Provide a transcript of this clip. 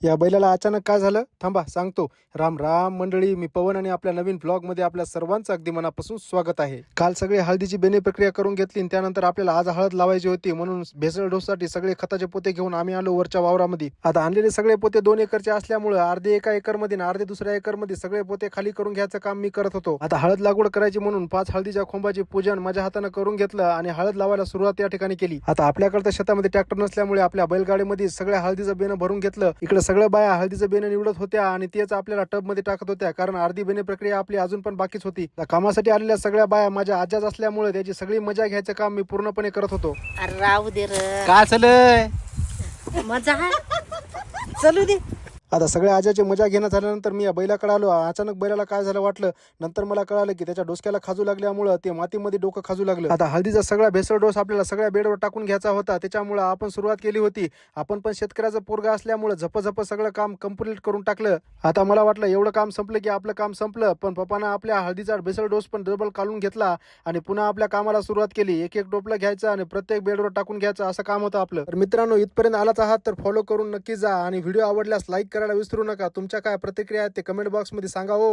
या बैलाला अचानक काय झालं थांबा सांगतो. राम राम मंडळी, मी पवन आणि आपल्या नवीन ब्लॉग मध्ये आपल्या सर्वांचं अगदी मनापासून स्वागत आहे. काल सगळे हळदीची बेणे प्रक्रिया करून घेतली आणि त्यानंतर आपल्याला आज हळद लावायची होती, म्हणून भेसळ डोससाठी सगळे खताचे पोते घेऊन आम्ही आलो वरच्या वावरामध्ये. आता आणलेले सगळे पोते 2 एकरचे असल्यामुळे अर्धे एका एकर मध्ये आणि अर्धे दुसऱ्या एकर मध्ये सगळे पोते खाली करून घ्यायचं काम मी करत होतो. आता हळद लागवड करायची म्हणून 5 हळदीच्या खोंबाचे पूजन माझ्या हाताने करून घेतलं आणि हळद लावायला सुरुवात या ठिकाणी केली. आता आपल्याकडे शेतामध्ये ट्रॅक्टर नसल्यामुळे आपल्या बैलगाडीमध्ये सगळ्या हळदीचं बेणं भरून घेतलं. इकडे सगळ्या बाया हळदीचं बेणं निवडत होत्या आणि तेच आपल्याला टब मध्ये टाकत होत्या, कारण अर्धी बेणे प्रक्रिया आपली अजून पण बाकीच होती. कामासाठी आलेल्या सगळ्या बाया माझ्या आज्याच असल्यामुळे त्याची सगळी मजा घ्यायचं काम मी पूर्णपणे करत होतो. अरे राहू दे रे, काय चालय? मजा आहे, चलू दे. आता सगळ्या आज्याची मजा घेणं झाल्यानंतर मी या बैलाकडे आलो. अचानक बैलाला काय झालं वाटलं. नंतर मला कळालं की त्याच्या डोसक्याला खाजू लागल्यामुळे ते मातीमध्ये डोकं खाजू लागलं. आता हळदीचा सगळा भेसळ डोस आपल्याला सगळ्या बेडवर टाकून घ्यायचा होता, त्याच्यामुळे आपण सुरुवात केली होती. आपण पण शेतकऱ्याचा पोरगा असल्यामुळे झप सगळं काम कंप्लीट करून टाकलं. आता मला वाटलं एवढं काम संपलं की आपलं काम संपलं, पण पप्पानं आपल्या हळदीचा भेसळ डोस पण डबल काढून घेतला आणि पुन्हा आपल्या कामाला सुरुवात केली. एक एक टोपला घ्यायचं आणि प्रत्येक बेडवर टाकून घ्यायचं, असं काम होतं आपलं. तर मित्रांनो, इथपर्यंत आलाच आहात तर फॉलो करून नक्की जा आणि व्हिडिओ आवडल्यास लाईक करायला विसरू नका. तुमच्या काय प्रतिक्रिया आहेत ते कमेंट बॉक्स मध्ये सांगा हो.